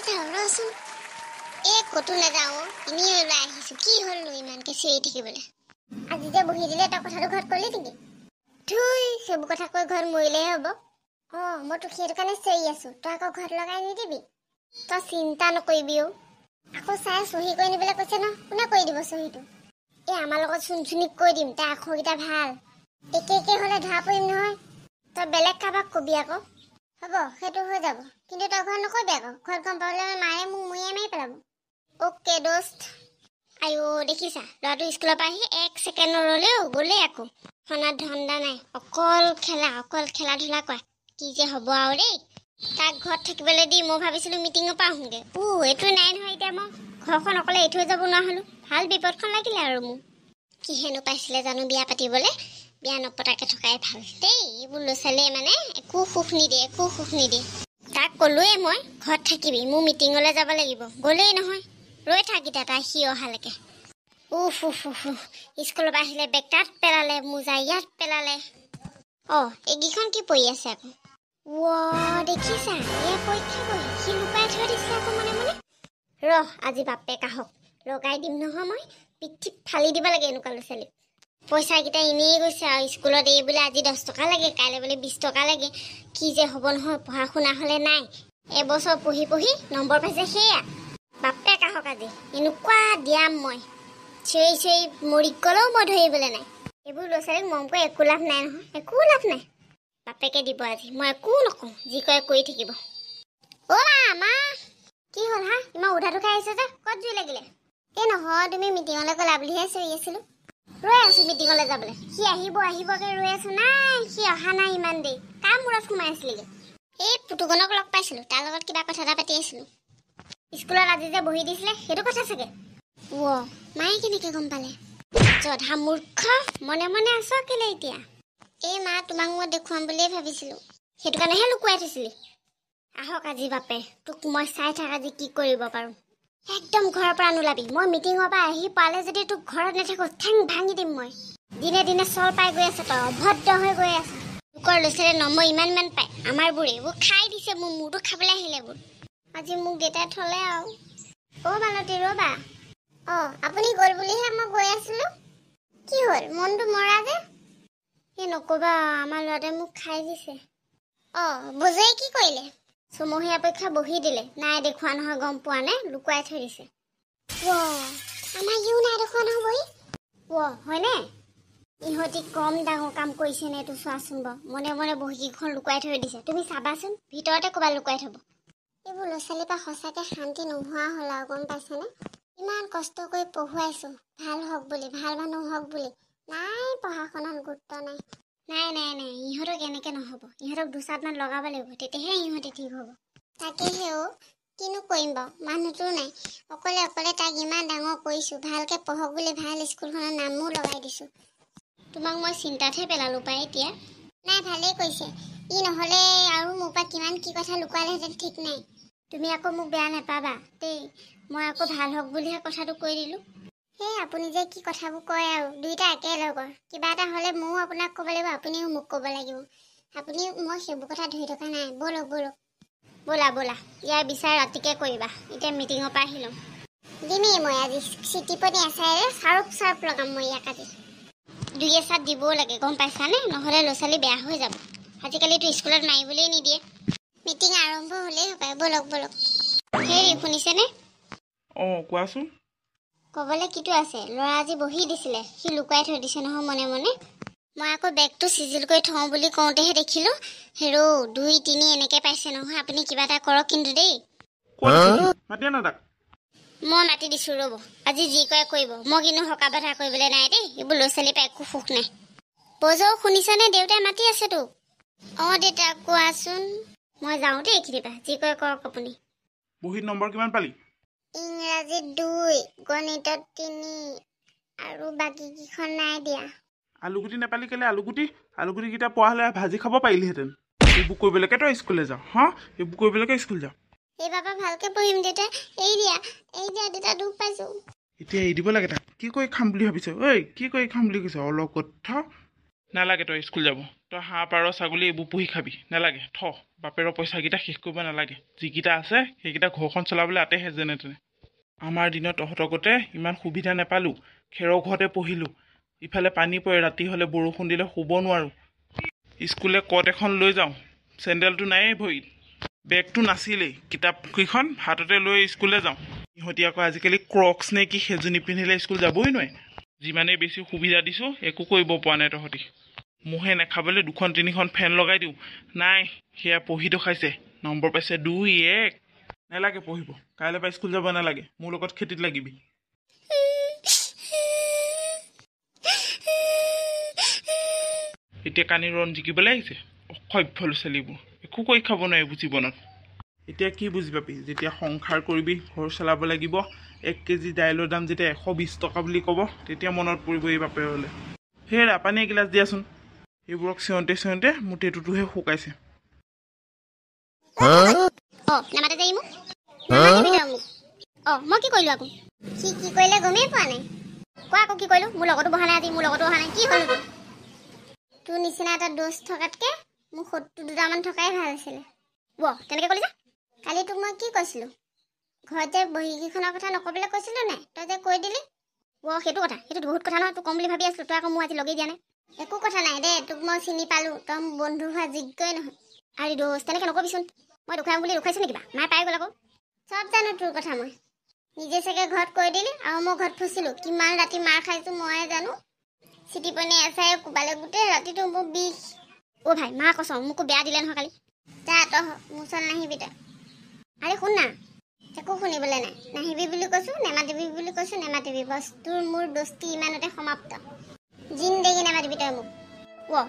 যাওঁ ৰচোন কতো নাযাওঁ এনেই ওলাই আহিছো কি হ'লনো ইমানকে চিঞৰি থাকিবলৈ আজি যে বহি দিলে তই কথাটো ঘৰত ক'লি নেকি ধুই সেইবোৰ কথা কৈ ঘৰত মৰিলেহে হ'ব মই তোক সেইটো কাৰণে চিঞৰি আছো তই আকৌ ঘৰত লগাই নিদিবি তই চিন্তা নকৰিবি আকৌ চাই চহী কৰি নিবলৈ কৈছে ন কোনে কৰি দিব চহীটো আমাৰ লগত চুনচুনিক কৈ দিম তাৰ আখৰকেইটা ভাল একে হ'লে ধৰা পৰিম নহয় তই বেলেগ কাৰোবাক কবি আকৌ হ'ব সেইটো হৈ যাব কিন্তু তই ঘৰত নকবি আকৌ ঘৰত গম পালে মায়ে মোক মুৰিয়াই মাৰি পেলাব অ'কে দোস্ত আইও দেখিছা ল'ৰাটো স্কুলৰ পৰা আহি 1 ছেকেণ্ড নৰলেও গ'লেই আকৌ খনাত ধান্দা নাই অকল খেলা ধূলা কৰা কি যে হ'ব আৰু দেই তাক ঘৰত থাকিবলৈ দি মই ভাবিছিলোঁ মিটিঙৰ পৰা আহোঁগৈ এইটো নাই নহয় এতিয়া মই ঘৰখন অকলে এৰি থৈ যাব নোৱাৰা হ'লোঁ ভাল বিপদখন লাগিলে আৰু মোৰ কিহেনো পাইছিলে জানো বিয়া পাতিবলৈ বিয়া নপতাকে থকাই ভাল দেই এইবোৰ ল'ৰা ছোৱালীয়ে মানে একো সুখ নিদিয়ে তাক ক'লোৱে মই ঘৰত থাকিবি মোৰ মিটিঙলৈ যাব লাগিব গ'লেই নহয় ৰৈ থাক এতিয়া তাই সি অহালৈকে স্কুলৰ পৰা আহিলে বেগ তাত পেলালে মোজা ইয়াত পেলালে এইকেইখন কি পৰি আছে আকৌ দেখিছা এয়া পৰীক্ষা বহি সি লুকাই থৈ দিছে আকৌ মনে আজি বাপেক আহক লগাই দিম নহয় মই পিঠিত ফালি দিব লাগে এনেকুৱা ল'ৰা ছোৱালীক পইচাকেইটা এনেই গৈছে আৰু স্কুলত এই বোলে আজি 10 টকা লাগে কাইলৈ বোলে 20 টকা লাগে কি যে হ'ব নহয় পঢ়া শুনা হ'লে নাই এবছৰ পঢ়ি নম্বৰ পাইছে সেয়া বাপেক আহক আজি এনেকুৱা দিয়াম মই চিঞৰি মৰি গ'লেও মই ধৰিবলৈ নাই এইবোৰ ল'ৰা ছোৱালীক মৰম কৰি একো লাভ নাই নহয় একো লাভ নাই বাপেকে দিব আজি মই একো নকওঁ যি কয় কৰি থাকিব মা কি হ'ল হা ইমান উধাটো খাই আহিছে যে ক'ত জুই লাগিলে নহয় তুমি মিটিঙলৈ গ'লা বুলিহে চিঞৰি আছিলোঁ ৰৈ আছোঁ মিটিঙলৈ যাবলৈ সি আহিবকে ৰৈ আছোঁ নাই সি অহা নাই ইমান দেৰি কাৰ মূৰত সোমাই আছিলেগৈ এই পুতুকনক লগ পাইছিলোঁ তাৰ লগত কিবা কথা এটা পাতি আছিলোঁ স্কুলত আজি যে বহি দিছিলে সেইটো কথা চাগে মায়ে কেনেকৈ গম পালে জধা মূৰ্খ মনে আছ কেলে এতিয়া মা তোমাক মই দেখুৱাম বুলিয়ে ভাবিছিলোঁ সেইটো কাৰণেহে লুকুৱাই থৈছিলি আহক আজি বাপে তোক মই চাই থাক আজি কি কৰিব পাৰোঁ একদম ঘৰৰ পৰা নোলাবি মই মিটিঙৰ পৰা আহি পালে যদি তোক ঘৰত নাথাকো ঠেং ভাঙি দিম মই দিনে চল পাই গৈ আছে তই অভদ্ৰ হৈ গৈ আছে লোকৰ ল'ৰা ছোৱালীয়ে নম্বৰ ইমান পায় আমাৰ বোৰে এইবোৰ খাই দিছে মোৰ মূৰটো খাবলৈ আহিলে এইবোৰ আজি মোক দেউতাই থলে আৰু মালতী ৰ'বা আপুনি গ'ল বুলিহে মই গৈ আছিলোঁ কি হ'ল মনটো মৰা যে নক'বা আমাৰ ল'ৰাটোৱে মোক খাই দিছে বুজাই কি কৰিলে চুমহীয়া পৰীক্ষা বহি দিলে নাই দেখুওৱা নহয় গম পোৱা নে লুকুৱাই থৈ দিছে আমাৰ ইও নাই দেখুওৱা নহয় বহি হয়নে ইহঁতি কম ডাঙৰ কাম কৰিছে নে এইটো চোৱাচোন বাৰু মনে বহীকেইখন লুকুৱাই থৈ দিছে তুমি চাবাচোন ভিতৰতে ক'ৰবাত লুকুৱাই থ'ব এইবোৰ ল'ৰা ছোৱালীৰ পৰা সঁচাকৈ শান্তি নোহোৱা হ'ল আৰু গম পাইছেনে ইমান কষ্ট কৰি পঢ়ুৱাইছোঁ ভাল হওক বুলি ভাল মানুহ হওক বুলি নাই পঢ়া শুনাত গুৰুত্ব নাই ইহঁতক এনেকৈ নহ'ব ইহঁতক দুচাটমান লগাব লাগিব তেতিয়াহে ইহঁতে ঠিক হ'ব তাকেহে কিনো কৰিম বাৰু মানুহটো নাই অকলে তাক ইমান ডাঙৰ কৰিছোঁ ভালকৈ পঢ়ক বুলি ভাল স্কুলখনৰ নামো লগাই দিছোঁ তোমাক মই চিন্তাতহে পেলালোঁ পাই এতিয়া নাই ভালেই কৰিছে নহ'লে আৰু মোৰ পৰা কিমান কি কথা লুকুৱালেহেঁতেন ঠিক নাই তুমি আকৌ মোক বেয়া নাপাবা দেই মই আকৌ ভাল হওক বুলিহে কথাটো কৈ দিলোঁ আপুনি যে কি কথাবোৰ কয় আৰু দুইটা একেলগৰ কিবা এটা হ'লে ময়ো আপোনাক ক'ব লাগিব আপুনিও মোক ক'ব লাগিব মই সেইবোৰ কথা ধৰি থকা নাই ব'লা ইয়াৰ বিচাৰ ৰাতিকে কৰিবা এতিয়া মিটিঙৰ পৰা আহি ল'ম দিমেই মই আজি চিটিপনি এচাইৰে চাৰুপ লগাম মই ইয়াক আজি 2 এচাত দিবও লাগে গম পাইছানে নহ'লে ল'ৰা ছোৱালী বেয়া হৈ যাব আজিকালিতো স্কুলত মাৰিবলৈ নিদিয়ে মিটিং আৰম্ভ হ'লেই হ'ব ব'লক হেৰি শুনিছেনে কোৱাচোন ক'বলৈ কিটো আছে ল'ৰা আজি বহি দিছিলে সি লুকুৱাই থৈ দিছে নহয় মনে মই আকৌ বেগটো চিজিল কৰি থওঁ বুলি কওঁতেহে দেখিলোঁ 2 3 এনেকৈ পাইছে নহয় আপুনি কিবা এটা কৰক কিন্তু দেই মই মাতি দিছোঁ ৰ'ব আজি যি কৰে কৰিব মই কিন্তু হকা বাধা কৰিবলৈ নাই দেই এইবোৰ ল'ৰা ছোৱালীৰ পৰা একো সুখ নাই বজৌ শুনিছানে দেউতাই মাতি আছে তোক দেউতা কোৱাচোন মই যাওঁ দেই এইখিনিৰ পৰা যি কৰে কৰক আপুনি বহীত নম্বৰ কিমান পালি ইংৰাজীত 2 গণিতত 3 আৰু বাকীকেইখন নাই দিয়া আলুগুটি নাপালি কেলে আলুগুটিকেইটা পোৱা হ'লে ভাজি খাব পাৰিলিহেঁতেন এইবোৰ কৰিবলৈকে তই স্কুললৈ যাওঁ এইবোৰ কৰিবলৈকে স্কুল যাওঁ বাবা ভালকৈ পঢ়িম দেউতা এই দিয়া দেউতা দুখ পাইছোঁ এতিয়া এৰি দিব লাগে তাক কি কৰি খাম বুলি ভাবিছ কি কৰি খাম বুলি কৈছ অলপ কথা নালাগে তই স্কুল যাব তই হাঁহ পাৰ ছাগলী এইবোৰ পুহি খাবি নালাগে বাপেৰৰ পইচাকেইটা শেষ কৰিব নালাগে যিকেইটা আছে সেইকেইটা ঘৰখন চলাবলৈ আতেহে যেনে তেনে আমাৰ দিনত তহঁতকতে ইমান সুবিধা নাপালোঁ খেৰৰ ঘৰতে পঢ়িলোঁ ইফালে পানী পৰে ৰাতি হ'লে বৰষুণ দিলে শুব নোৱাৰোঁ স্কুলে কট এখন লৈ যাওঁ চেণ্ডেলটো নায়েই ভৰিত বেগটো নাছিলেই কিতাপকেইখন হাততে লৈ স্কুললৈ যাওঁ ইহঁতি আকৌ আজিকালি ক্ৰক্স নে কি সেইযোৰ নিপিন্ধিলে স্কুল যাবই নোৱাৰে যিমানেই বেছি সুবিধা দিছোঁ একো কৰিব পৰা নাই তহঁতি মহে নাখাবলৈ 2-3খন ফেন লগাই দিওঁ নাই সেয়া পঢ়ি দেখাইছে নম্বৰ পাইছে 2-1 নালাগে পঢ়িব কাইলৈ পৰা স্কুল যাব নালাগে মোৰ লগত খেতিত লাগিবি এতিয়া কানি ৰণ জিকিবলৈ আহিছে অসভ্য ল'ৰা ছোৱালীবোৰ একো কৰি খাব নোৱাৰিব জীৱনত এতিয়া কি বুজি পাবি যেতিয়া সংসাৰ কৰিবি ঘৰ চলাব লাগিব 1 কেজি দাইলৰ দাম যেতিয়া 120 টকা বুলি ক'ব তেতিয়া মনত পৰিব এই বাপেৰলৈ হেৰা পানী এগিলাচ দিয়াচোন এইবোৰক চিঞঁতে মোৰ টেটুটোহে শুকাইছে নামাতে যাই মোক নামাতিবি মোক মই কি কৰিলোঁ আকৌ কি কৰিলে গমেই পোৱা নাই কোৱা আকৌ কি কৰিলোঁ মোৰ লগতো বহা নাই আজি মোৰ লগতো অহা নাই কি হ'ল তোৰ নিচিনা এটা দোষ থকাতকৈ মোক 70 দুটামান থকাই ভাল আছিলে তেনেকৈ ক'লি যে কালি তোক মই কি কৈছিলোঁ ঘৰত যে বহীকেইখনৰ কথা নক'বলৈ কৈছিলোঁ নাই তই যে কৈ দিলি সেইটো কথা সেইটো বহুত কথা নহয় তোক ক'ম বুলি ভাবি আছিলোঁ তই আকৌ মোৰ আজি লগেই দিয়া নাই একো কথা নাই দেই তোক মই চিনি পালোঁ তই মোৰ বন্ধু হোৱা যোগ্যই নহয় আৰে দোষ তেনেকৈ নকবিচোন মই দেখুৱাম বুলি দেখুৱাইছোঁ নেকি মায়ে পাই গ'ল আকৌ চব জানো তোৰ কথা মই নিজে চাগে ঘৰত কৈ দিলি আৰু মই ঘৰত ফচিলোঁ কিমান ৰাতি মাৰ খাইছোঁ ময়ে জানো চিটি পনি এচাই কোবালে গোটেই ৰাতিটো মোৰ বিষ ভাই মা কচম মোকো বেয়া দিলে নহয় কালি যা তই মোৰ ওচৰত নাহিবি তই আৰে শুন না একো শুনিবলৈ নাই নাহিবি বুলি কৈছোঁ নেমাতিবি বুলি কৈছোঁ নেমাতিবি বছ তোৰ মোৰ দোস্তি ইমানতে সমাপ্ত জিন্দেগী নেমাতিবি তই মোক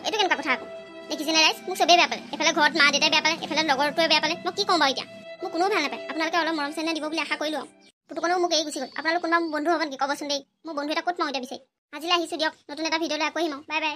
এইটো কেনেকুৱা কথা আকৌ দেখিছেনে ৰাইজ মোক চবেই বেয়া পালে এফালে ঘৰত মা দেউতাই বেয়া পালে এফালে লগৰটোৱে বেয়া পালে মই কি ক'ম বাৰু এতিয়া মোক কোনেও ভাল নাপায় আপোনালোকে অলপ মৰম চেনেহ দিব বুলি আশা কৰিলোঁ পুতুকনেও মোক এৰি গুচি গ'ল আপোনালোক কোনোবা মোৰ বন্ধু হ'ব নেকি ক'বচোন দেই মোৰ বন্ধু এটা ক'ত পাওঁ এতিয়া বিচাৰি আজিলৈ আহিছোঁ দিয়ক নতুন এটা ভিডিঅ'লৈ আকৌ আহিম বাই বাই